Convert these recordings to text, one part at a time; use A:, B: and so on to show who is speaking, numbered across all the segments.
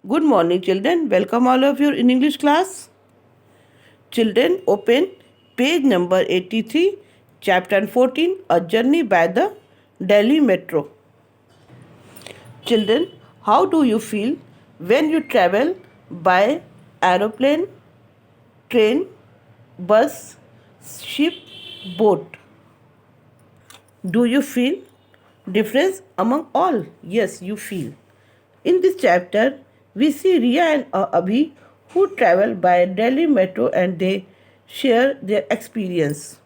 A: Good morning, children. Welcome all of you in English class. Children, open page number 83, chapter 14, A Journey by the Delhi Metro. Children, how do you feel when you travel by aeroplane, train, bus, ship, boat? Do you feel difference among all? Yes, you feel. In this chapter, we see Ria and Abhi who travel by Delhi metro and they share their experience.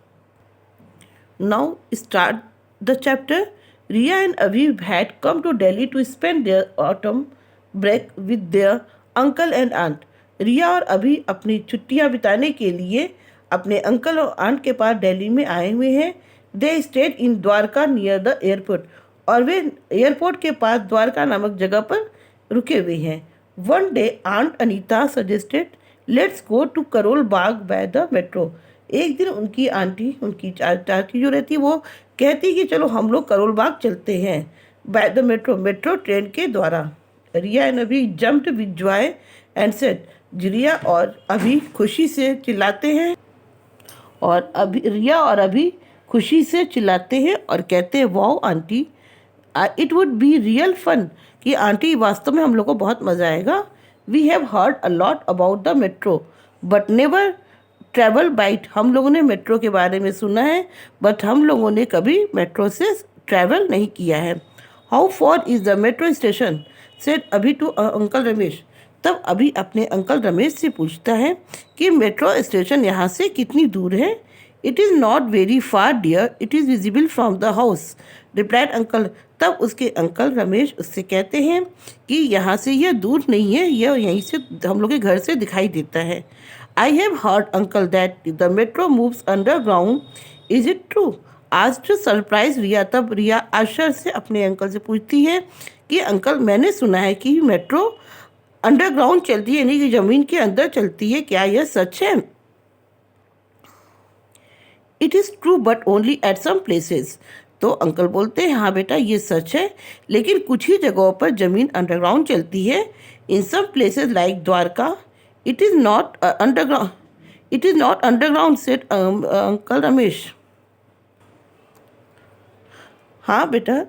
A: Now start the chapter. Ria and Abhi had come to Delhi to spend their autumn break with their uncle and aunt. रिया और अभी अपनी छुट्टियां बिताने के लिए अपने uncle और aunt के पास दिल्ली में आए हुए हैं. They stayed in Dwarka near the airport और वे एयरपोर्ट के पास द्वारका नामक जगह पर रुके हुए हैं. One day aunt Anita suggested let's go to Karol Bagh by the metro. एक दिन उनकी आंटी उनकी चाची जो रहती वो कहती कि चलो हम लोग करोल बाग चलते हैं by the metro metro train के द्वारा. Riya and Abhi jumped with joy and said. Riya और अभी खुशी से चिल्लाते हैं और अभी रिया और अभी खुशी से चिल्लाते हैं और कहते हैं wow aunty it would be real fun कि आंटी वास्तव में हम लोग को बहुत मज़ा आएगा. We have heard a lot about the metro but never travel by it. हम लोगों ने मेट्रो के बारे में सुना है बट हम लोगों ने कभी मेट्रो से ट्रैवल नहीं किया है. How for is the metro station said अभी टू अंकल रमेश. तब अभी अपने अंकल रमेश से पूछता है कि मेट्रो स्टेशन यहाँ से कितनी दूर है. It is not very far dear it is visible from the house replied uncle. तब उसके अंकल रमेश उससे कहते हैं कि यहाँ से यह दूर नहीं है, यह यहीं से हम लोग के घर से दिखाई देता है. I have heard uncle that the metro moves underground. Is it true आज टू सरप्राइज रिया. तब रिया आश्चर्य से अपने अंकल से पूछती है कि अंकल मैंने सुना है कि मेट्रो अंडरग्राउंड चलती है यानी कि ज़मीन के अंदर चलती है, क्या यह सच है. It is true but only at some places. तो अंकल बोलते हैं हाँ बेटा ये सच है लेकिन कुछ ही जगहों पर ज़मीन अंडरग्राउंड चलती है. In some places like Dwarka it is not underground. It is not underground said uncle Ramesh. हाँ बेटा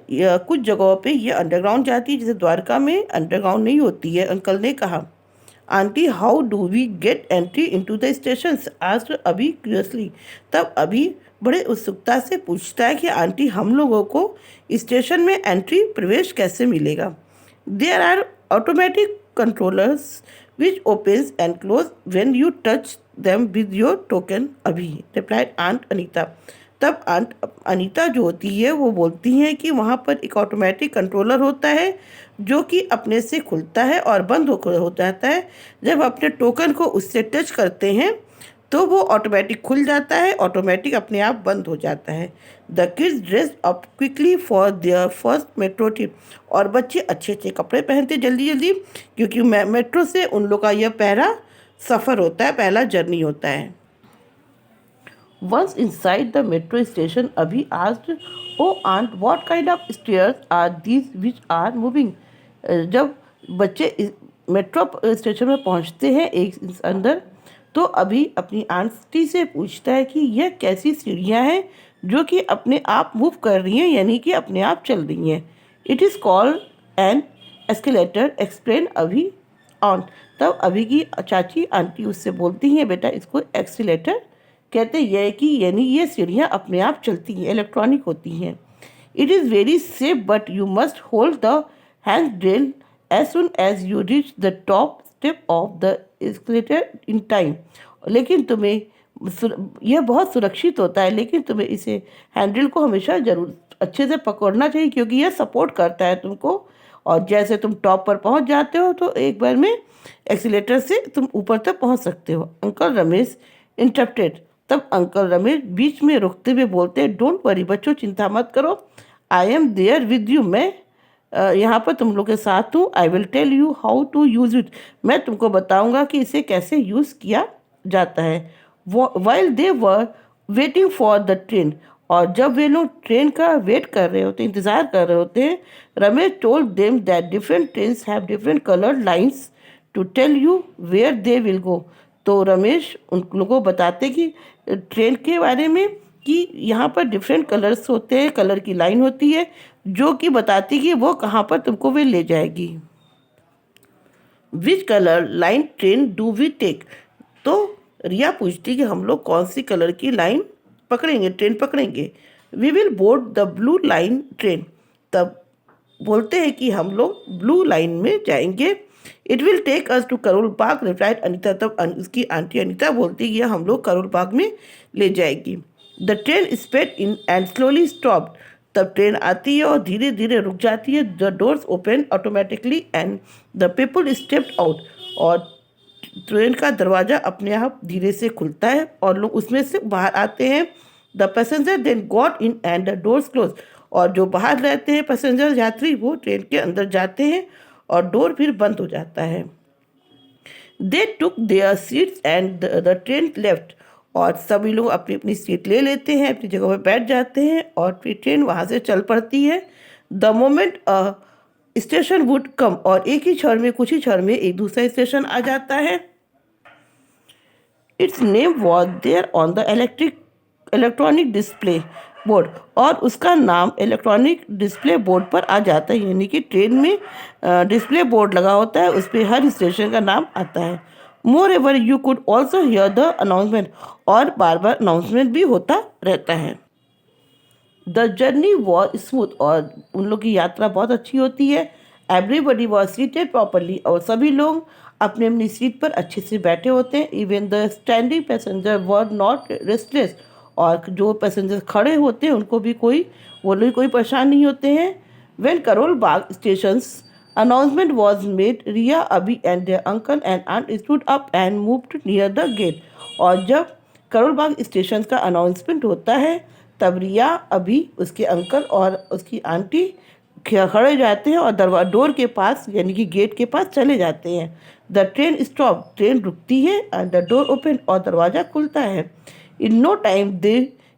A: कुछ जगहों पे ये अंडरग्राउंड जाती है जैसे द्वारका में अंडरग्राउंड नहीं होती है, अंकल ने कहा. Aunty how do we get entry into the station asked Abhi curiously. तब अभी बड़े उत्सुकता से पूछता है कि आंटी हम लोगों को स्टेशन में एंट्री प्रवेश कैसे मिलेगा. There are automatic controllers which opens and close when you touch them with your token Abhi replied aunt Anita. तब आंट अनीता जो होती है वो बोलती हैं कि वहाँ पर एक ऑटोमेटिक कंट्रोलर होता है जो कि अपने से खुलता है और बंद हो जाता है. जब अपने टोकन को उससे टच करते हैं तो वो ऑटोमेटिक खुल जाता है, ऑटोमेटिक अपने आप बंद हो जाता है. The kids dress up quickly for their first metro trip. और बच्चे अच्छे अच्छे कपड़े पहनते जल्दी जल्दी क्योंकि मेट्रो से उन लोग का यह पहला सफ़र होता है, पहला जर्नी होता है. Once inside the metro station, Abhi asked, "Oh aunt, what kind of stairs are these which are moving?" जब बच्चे मेट्रो स्टेशन में पहुंचते हैं एक अंदर तो अभी अपनी आंटी से पूछता है कि यह कैसी सीढ़ियां हैं जो कि अपने आप मूव कर रही हैं यानी कि अपने आप चल रही हैं. It is called an escalator explain अभी ऑन. तब अभी की चाची आंटी उससे बोलती हैं बेटा इसको एक्सीलेटर कहते हैं कि यानी ये सीढ़ियाँ अपने आप चलती हैं, इलेक्ट्रॉनिक होती हैं. It is very safe but you must hold the handrail as soon as you reach the top step of the escalator in time. लेकिन तुम्हें यह बहुत सुरक्षित होता है लेकिन तुम्हें इसे हैंडल को हमेशा ज़रूर अच्छे से पकड़ना चाहिए क्योंकि यह सपोर्ट करता है तुमको. और जैसे तुम टॉप पर पहुंच जाते हो तो एक बार में एक्सीलेटर से तुम ऊपर तक पहुंच सकते हो. Uncle Ramesh interrupted. तब अंकल रमेश बीच में रुकते हुए बोलते हैं डोंट वरी बच्चों चिंता मत करो. I am there with you. मैं यहाँ पर तुम लोग के साथ हूँ. I will tell you how to use it. मैं तुमको बताऊँगा कि इसे कैसे यूज़ किया जाता है. While they were waiting for the train. और जब वे लोग ट्रेन का वेट कर रहे होते इंतज़ार कर रहे होते हैं Ramesh told them that different trains have different coloured lines to tell you where they will go. तो रमेश उन लोगों को बताते कि ट्रेन के बारे में कि यहाँ पर डिफरेंट कलर्स होते हैं, कलर की लाइन होती है जो कि बताती कि वो कहाँ पर तुमको वे ले जाएगी। Which colour line train do we take. तो रिया पूछती कि हम लोग कौन सी कलर की लाइन पकड़ेंगे, ट्रेन पकड़ेंगे। We will board the blue line train. तब बोलते हैं कि हम लोग ब्लू लाइन में जाएंगे। It will take us to Karol Bagh, replied Anita. तब उसकी आंटी अनीता बोलती है हम लोग करोल बाग में ले जाएगी। The train sped in and slowly stopped. तब ट्रेन आती है और धीरे धीरे रुक जाती है। The doors open automatically and the people stepped out. और ट्रेन का दरवाज़ा अपने आप धीरे से खुलता है और लोग उसमें से बाहर आते हैं। The passenger then got in and the doors close. और जो बाहर रहते हैं पैसेंजर यात्री वो ट्रेन के अंदर जाते हैं और डोर फिर बंद हो जाता है। They took their seats and the train left. और सभी लोग अपनी अपनी सीट ले लेते हैं, अपनी जगह पर बैठ जाते हैं और फिर ट्रेन वहाँ से चल पड़ती है। The moment station would come. और एक ही क्षण में, कुछ ही क्षण में एक दूसरा स्टेशन आ जाता है। Its name was there on the electronic display board. और उसका नाम इलेक्ट्रॉनिक डिस्प्ले बोर्ड पर आ जाता है, यानी कि ट्रेन में डिस्प्ले बोर्ड लगा होता है, उस पर हर स्टेशन का नाम आता है। Moreover you could also hear the announcement. और बार बार अनाउंसमेंट भी होता रहता है। The journey was smooth. और उन लोग की यात्रा बहुत अच्छी होती है। Everybody was seated properly. और सभी लोग अपनी अपनी सीट पर अच्छे से बैठे होते हैं। Even the standing passenger were not restless. और जो पैसेंजर खड़े होते हैं उनको भी वो लोग कोई परेशान नहीं होते हैं। When Karol Bagh station announcement was made, Riya, Abhi and their uncle and aunt stood up and moved near the gate. और जब करोल बाग स्टेशन का अनाउंसमेंट होता है तब रिया, अभी, उसके अंकल और उसकी आंटी खड़े जाते हैं और डोर के पास यानी कि गेट के पास चले जाते हैं। The train stop. ट्रेन रुकती है एंड द डोर ओपन। और दरवाज़ा खुलता है। In no time they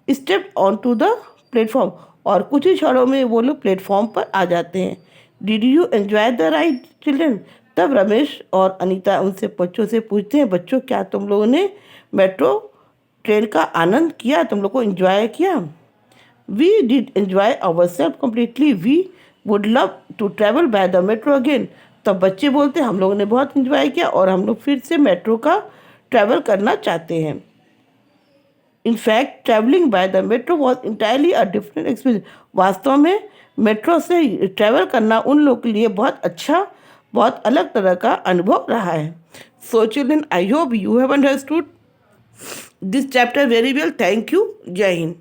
A: step on to the platform. और कुछ ही क्षणों में वो लोग प्लेटफॉर्म पर आ जाते हैं। Did you enjoy the ride children. तब रमेश और अनीता उनसे बच्चों से पूछते हैं, बच्चों क्या तुम लोगों ने मेट्रो ट्रेन का आनंद किया, तुम लोग को एंजॉय किया। We did enjoy our self completely, we would love to travel by the metro again. तब बच्चे बोलते हैं हम लोगों ने बहुत एंजॉय किया और हम लोग फिर से मेट्रो का ट्रैवल करना चाहते हैं। In fact travelling by the metro was entirely a different experience. वास्तव में मेट्रो से ट्रैवल करना उन लोगों के लिए बहुत अच्छा, बहुत अलग तरह का अनुभव रहा है। So children, I hope you have understood this chapter very well. Thank you. जय हिंद।